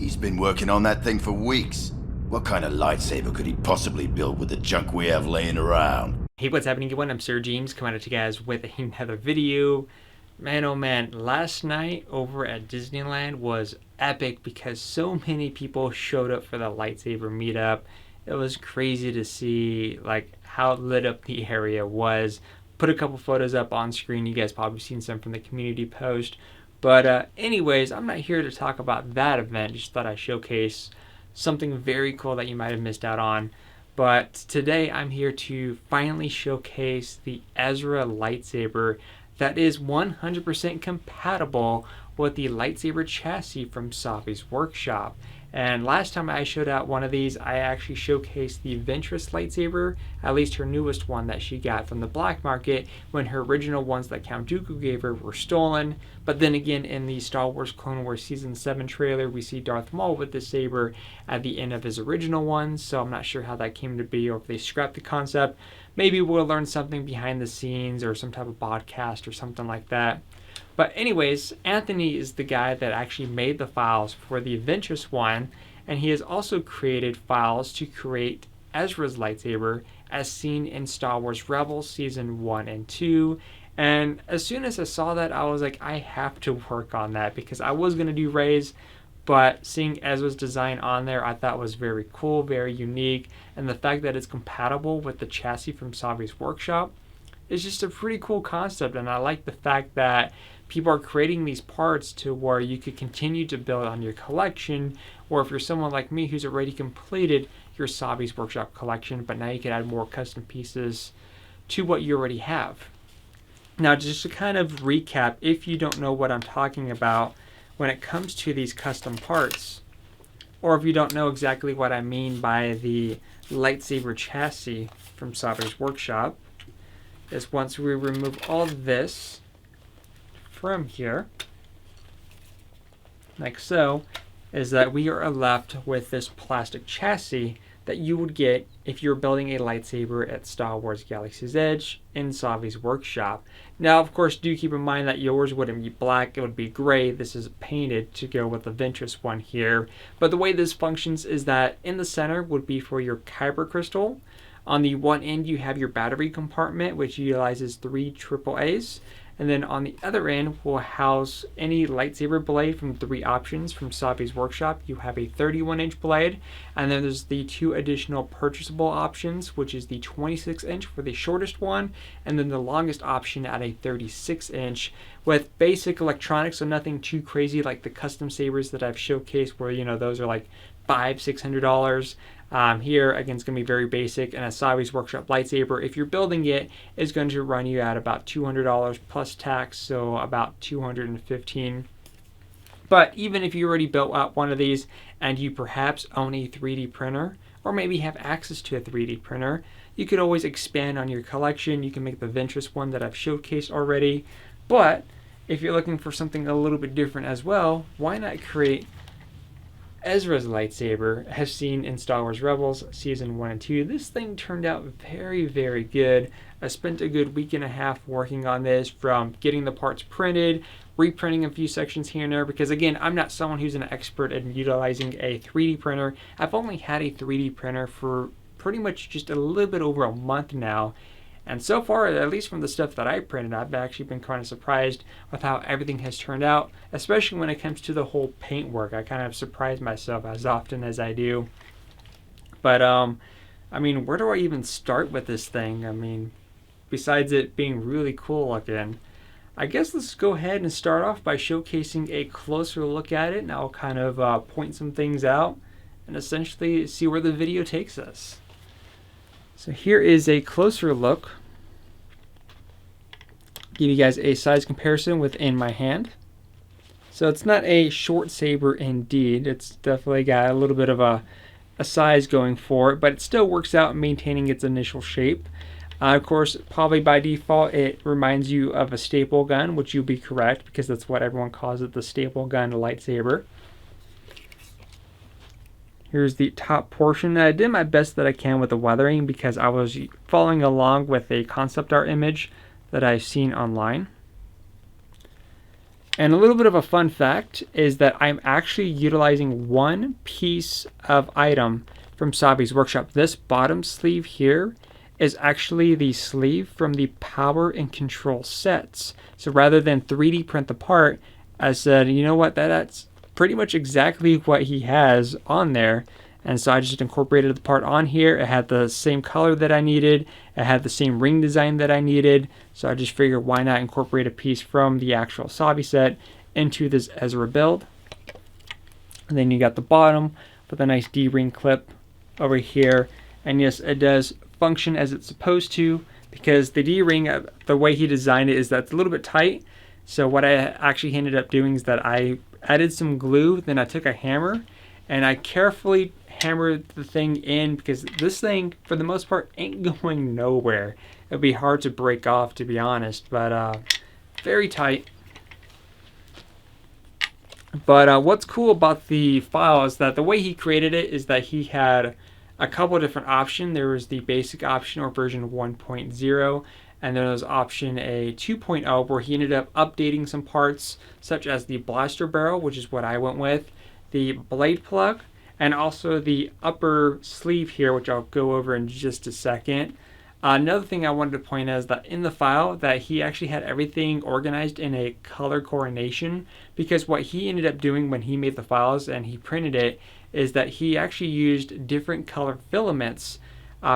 He's been working on that thing for weeks. What kind of lightsaber could he possibly build with the junk we have laying around? Hey, what's happening everyone? I'm SirJames coming at you guys with another video. Man, oh man, last night over at Disneyland was epic because so many people showed up for the lightsaber meetup. It was crazy to see like how lit up the area was. Put a couple photos up on screen. You guys probably seen some from the community post. But anyways, I'm not here to talk about that event. Just thought I'd showcase something very cool that you might have missed out on. But today I'm here to finally showcase the Ezra Lightsaber that is 100% compatible with the lightsaber chassis from Savi's workshop. And last time I showed out one of these, I actually showcased the Ventress lightsaber, at least her newest one that she got from the black market when her original ones that Count Dooku gave her were stolen. But then again, in the Star Wars Clone Wars Season 7 trailer, we see Darth Maul with the saber at the end of his original one, so I'm not sure how that came to be or if they scrapped the concept. Maybe we'll learn something behind the scenes or some type of podcast or something like that. But anyways, Anthony is the guy that actually made the files for the Ventress one, and he has also created files to create Ezra's lightsaber as seen in Star Wars Rebels Season 1 and 2. And as soon as I saw that, I was like, I have to work on that because I was going to do Rey's, but seeing Ezra's design on there I thought was very cool, very unique, and the fact that it's compatible with the chassis from Savi's workshop is just a pretty cool concept. And I like the fact that people are creating these parts to where you could continue to build on your collection, or if you're someone like me who's already completed your Savi's workshop collection, but now you can add more custom pieces to what you already have. Now, just to kind of recap, if you don't know what I'm talking about when it comes to these custom parts, or if you don't know exactly what I mean by the lightsaber chassis from Savi's workshop, is once we remove all this from here, like so, is that we are left with this plastic chassis that you would get if you're building a lightsaber at Star Wars Galaxy's Edge in Savi's workshop. Now, of course, do keep in mind that yours wouldn't be black, it would be gray. This is painted to go with the Ventress one here. But the way this functions is that in the center would be for your kyber crystal. On the one end, you have your battery compartment, which utilizes 3 AAAs. And then on the other end, will house any lightsaber blade from 3 options from Savi's workshop. You have a 31-inch blade, and then there's the 2 additional purchasable options, which is the 26-inch for the shortest one, and then the longest option at a 36-inch with basic electronics, so nothing too crazy like the custom sabers that I've showcased where, you know, those are like $500-600. Here, again, it's going to be very basic, and a Savi's workshop lightsaber, if you're building it, is going to run you at about $200 plus tax, so about $215. But even if you already built out one of these and you perhaps own a 3D printer, or maybe have access to a 3D printer, you could always expand on your collection. You can make the Ventress one that I've showcased already. But if you're looking for something a little bit different as well, why not create Ezra's lightsaber as seen in Star Wars Rebels Season 1 and 2. This thing turned out very, very good. I spent a good week and a half working on this, from getting the parts printed, reprinting a few sections here and there, because again, I'm not someone who's an expert in utilizing a 3D printer. I've only had a 3D printer for pretty much just a little bit over a month now. And so far, at least from the stuff that I printed, I've actually been kind of surprised with how everything has turned out, especially when it comes to the whole paint work. I kind of surprise myself as often as I do. But, I mean, where do I even start with this thing? I mean, besides it being really cool looking, I guess let's go ahead and start off by showcasing a closer look at it, and I'll kind of point some things out and essentially see where the video takes us. So here is a closer look. Give you guys a size comparison within my hand. So it's not a short saber indeed. It's definitely got a little bit of a size going for it, but it still works out maintaining its initial shape. Of course, probably by default, it reminds you of a staple gun, which you'll be correct because that's what everyone calls it, the staple gun lightsaber. Here's the top portion. I did my best that I can with the weathering because I was following along with a concept art image that I've seen online. And a little bit of a fun fact is that I'm actually utilizing one piece of item from Savi's workshop. This bottom sleeve here is actually the sleeve from the power and control sets. So rather than 3D print the part, I said, you know what, that's pretty much exactly what he has on there. And so I just incorporated the part on here. It had the same color that I needed. It had the same ring design that I needed. So I just figured, why not incorporate a piece from the actual Savi set into this Ezra build. And then you got the bottom with a nice D-ring clip over here. And yes, it does function as it's supposed to, because the D-ring, the way he designed it is that it's a little bit tight. So what I actually ended up doing is that I added some glue, then I took a hammer and I carefully hammered the thing in, because this thing for the most part ain't going nowhere. It'd be hard to break off, to be honest, but very tight. But what's cool about the file is that the way he created it is that he had a couple of different options. There was the basic option, or version 1.0, and then there was option a 2.0, where he ended up updating some parts, such as the blaster barrel, which is what I went with, the blade plug, and also the upper sleeve here, which I'll go over in just a second. Another thing I wanted to point out is that in the file that he actually had everything organized in a color coordination, because what he ended up doing when he made the files and he printed it is that he actually used different color filaments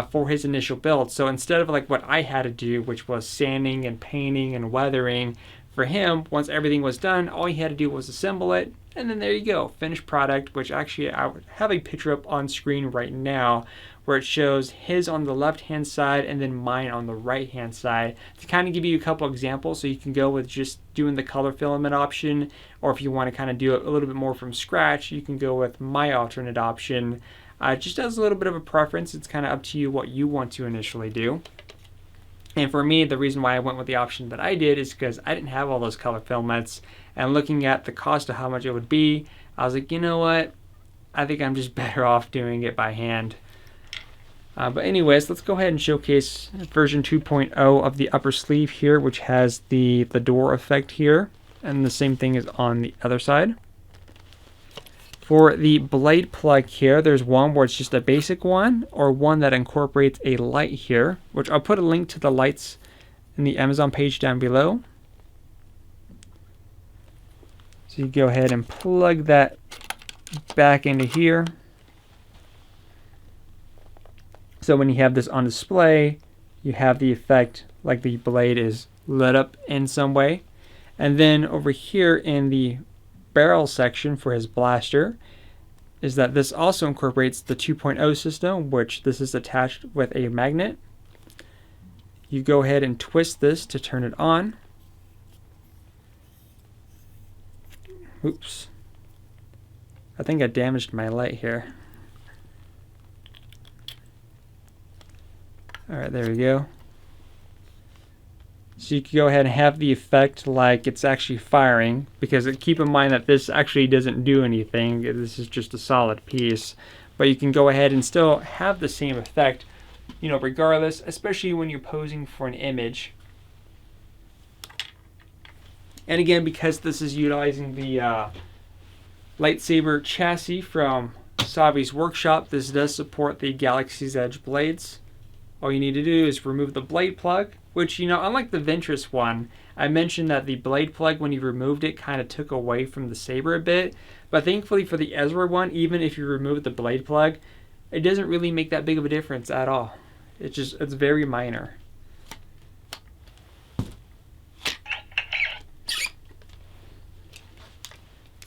for his initial build. So instead of like what I had to do, which was sanding and painting and weathering, for him, once everything was done, all he had to do was assemble it, and then there you go, finished product, which actually I would have a picture up on screen right now where it shows his on the left hand side and then mine on the right hand side, to kind of give you a couple examples. So you can go with just doing the color filament option, or if you want to kind of do it a little bit more from scratch, you can go with my alternate option. Just as a little bit of a preference, it's kind of up to you what you want to initially do. And for me, the reason why I went with the option that I did is because I didn't have all those color filaments, and looking at the cost of how much it would be, I was like, you know what, I think I'm just better off doing it by hand. But anyways, let's go ahead and showcase version 2.0 of the upper sleeve here, which has the door effect here, and the same thing is on the other side. For the blade plug here, there's one where it's just a basic one, or one that incorporates a light here, which I'll put a link to the lights in the Amazon page down below. So you go ahead and plug that back into here. So when you have this on display, you have the effect like the blade is lit up in some way. And then over here in the barrel section for his blaster is that this also incorporates the 2.0 system, which this is attached with a magnet. You go ahead and twist this to turn it on. Oops. I think I damaged my light here. Alright, there we go. So you can go ahead and have the effect like it's actually firing, because keep in mind that this actually doesn't do anything. This is just a solid piece. But you can go ahead and still have the same effect, you know, regardless, especially when you're posing for an image. And again, because this is utilizing the lightsaber chassis from Savi's workshop, this does support the Galaxy's Edge blades. All you need to do is remove the blade plug, which, you know, unlike the Ventress one, I mentioned that the blade plug, when you removed it, kind of took away from the saber a bit. But thankfully for the Ezra one, even if you remove the blade plug, it doesn't really make that big of a difference at all. It's very minor.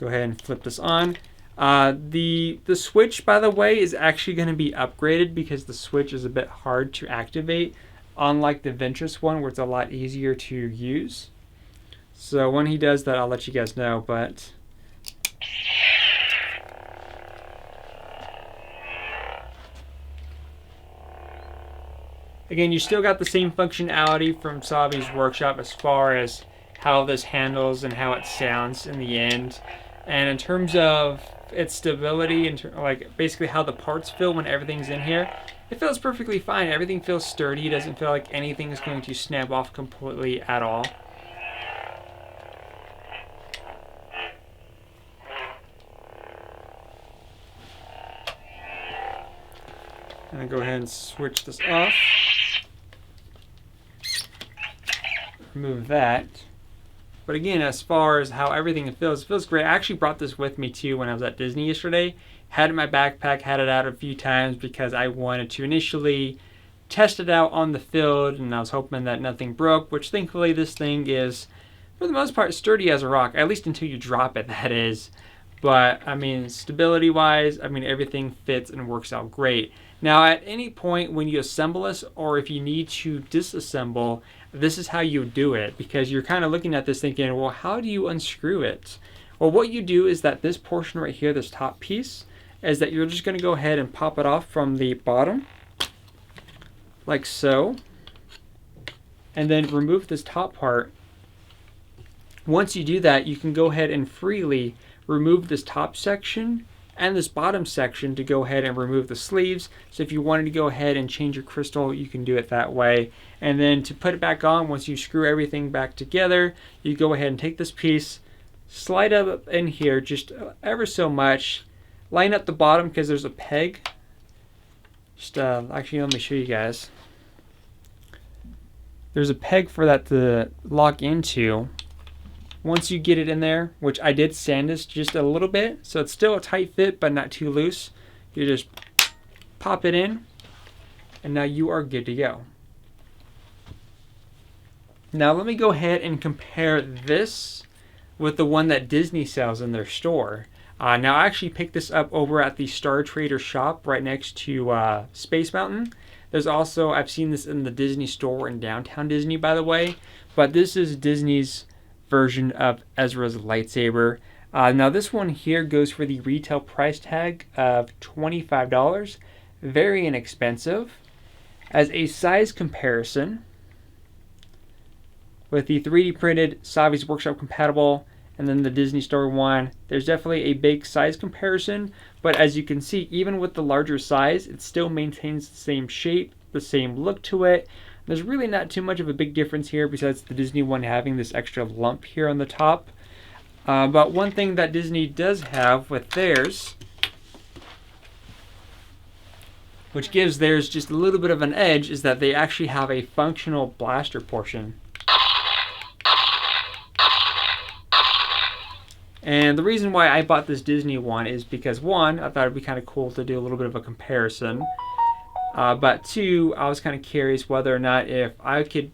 Go ahead and flip this on. The switch, by the way, is actually going to be upgraded, because the switch is a bit hard to activate, unlike the Ventress one where it's a lot easier to use. So when he does that, I'll let you guys know. But again, you still got the same functionality from Savi's workshop as far as how this handles and how it sounds in the end. And in terms of its stability, and like basically how the parts feel when everything's in here, it feels perfectly fine. Everything feels sturdy. It doesn't feel like anything is going to snap off completely at all. And go ahead and switch this off. Remove that. But again, as far as how everything feels, it feels great. I actually brought this with me too when I was at Disney yesterday. Had it in my backpack, had it out a few times because I wanted to initially test it out on the field, and I was hoping that nothing broke, which thankfully this thing is, for the most part, sturdy as a rock, at least until you drop it, that is. But, I mean, stability-wise, I mean, everything fits and works out great. Now, at any point when you assemble this, or if you need to disassemble, this is how you do it, because you're kind of looking at this thinking, well, how do you unscrew it? Well, what you do is that this portion right here, this top piece, is that you're just going to go ahead and pop it off from the bottom, like so, and then remove this top part. Once you do that, you can go ahead and freely remove this top section and this bottom section to go ahead and remove the sleeves. So if you wanted to go ahead and change your crystal, you can do it that way. And then to put it back on, once you screw everything back together, you go ahead and take this piece, slide up in here just ever so much, line up the bottom because there's a peg. Just actually, let me show you guys. There's a peg for that to lock into. Once you get it in there, which I did sand this just a little bit, so it's still a tight fit but not too loose, you just pop it in, and now you are good to go. Now let me go ahead and compare this with the one that Disney sells in their store. Now I actually picked this up over at the Star Trader shop right next to Space Mountain. There's also, I've seen this in the Disney store in downtown Disney, by the way, but this is Disney's version of Ezra's lightsaber. Now this one here goes for the retail price tag of $25, very inexpensive. As a size comparison, with the 3D printed Savi's Workshop compatible and then the Disney Store one, there's definitely a big size comparison, but as you can see, even with the larger size, it still maintains the same shape, the same look to it. There's really not too much of a big difference here besides the Disney one having this extra lump here on the top. But one thing that Disney does have with theirs, which gives theirs just a little bit of an edge, is that they actually have a functional blaster portion. And the reason why I bought this Disney one is because, one, I thought it'd be kind of cool to do a little bit of a comparison. But two, I was kind of curious whether or not if I could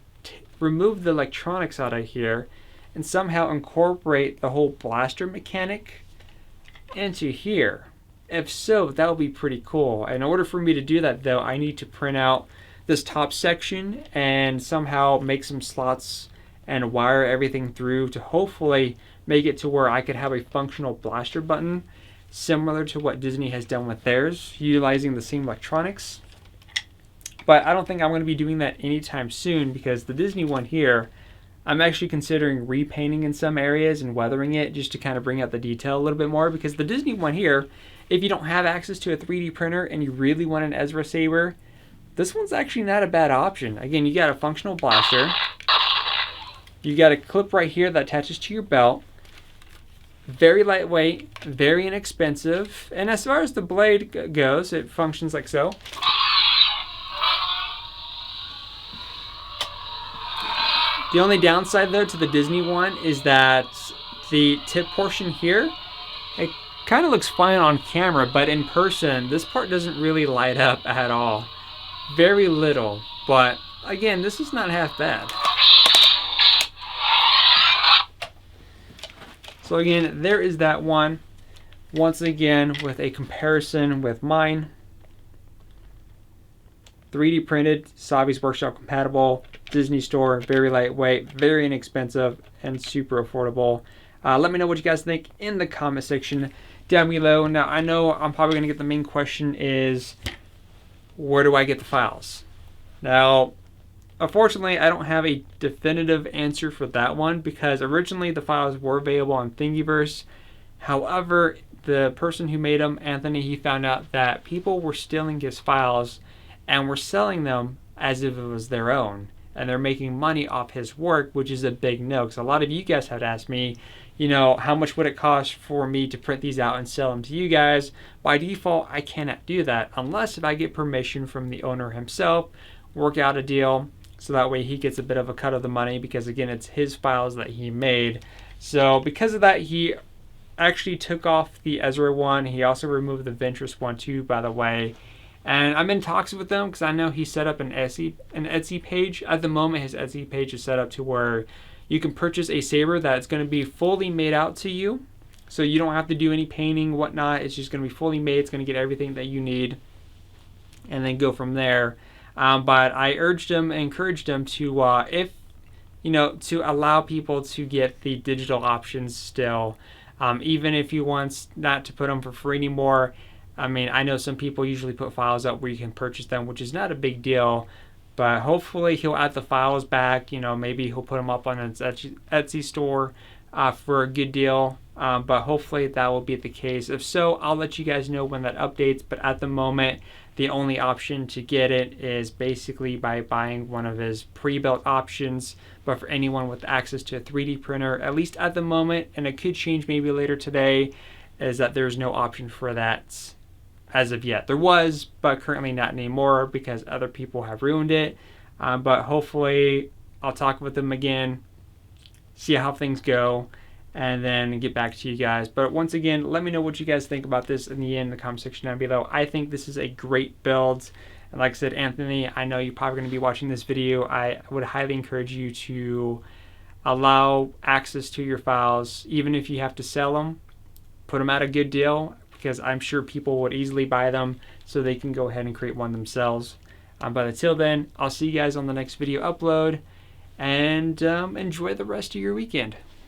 remove the electronics out of here and somehow incorporate the whole blaster mechanic into here. If so, that would be pretty cool. In order for me to do that though, I need to print out this top section and somehow make some slots and wire everything through to hopefully make it to where I could have a functional blaster button similar to what Disney has done with theirs, utilizing the same electronics. But I don't think I'm going to be doing that anytime soon because the Disney one here, I'm actually considering repainting in some areas and weathering it just to kind of bring out the detail a little bit more, because the Disney one here, if you don't have access to a 3D printer and you really want an Ezra saber, this one's actually not a bad option. Again, you got a functional blaster. You got a clip right here that attaches to your belt. Very lightweight, very inexpensive. And as far as the blade goes, it functions like so. The only downside though to the Disney one is that the tip portion here, it kind of looks fine on camera, but in person, this part doesn't really light up at all. Very little, but again, this is not half bad. So again, there is that one. Once again, with a comparison with mine. 3D printed, Savi's Workshop compatible, Disney Store, very lightweight, very inexpensive, and super affordable. Let me know what you guys think in the comment section down below. Now, I know I'm probably going to get the main question is, where do I get the files? Now, unfortunately, I don't have a definitive answer for that one because originally the files were available on Thingiverse. However, the person who made them, Anthony, he found out that people were stealing his files and were selling them as if it was their own. And they're making money off his work, which is a big no. Because a lot of you guys have asked me, how much would it cost for me to print these out and sell them to you guys? By default, I cannot do that unless if I get permission from the owner himself, work out a deal, so that way he gets a bit of a cut of the money, because again, it's his files that he made. So because of that, he actually took off the Ezra one. He also removed the Ventress one too, by the way. And I'm in talks with him because I know he set up an Etsy page. At the moment, his Etsy page is set up to where you can purchase a saber that's going to be fully made out to you. So you don't have to do any painting, whatnot. It's just going to be fully made. It's going to get everything that you need, and then go from there. But I urged him, encouraged him to, to allow people to get the digital options still. Even if he wants not to put them for free anymore. I mean, I know some people usually put files up where you can purchase them, which is not a big deal. But hopefully he'll add the files back. Maybe he'll put them up on his Etsy store for a good deal. But hopefully that will be the case. If so, I'll let you guys know when that updates. But at the moment, the only option to get it is basically by buying one of his pre-built options. But for anyone with access to a 3D printer, at least at the moment, and it could change maybe later today, is that there's no option for that as of yet. There was, but currently not anymore because other people have ruined it. But hopefully I'll talk with them again, see how things go, and then get back to you guys. But once again, let me know what you guys think about this in the comment section down below. I think this is a great build. And like I said, Anthony, I know you're probably going to be watching this video. I would highly encourage you to allow access to your files, even if you have to sell them. Put them at a good deal, because I'm sure people would easily buy them so they can go ahead and create one themselves. But until then, I'll see you guys on the next video upload, and enjoy the rest of your weekend.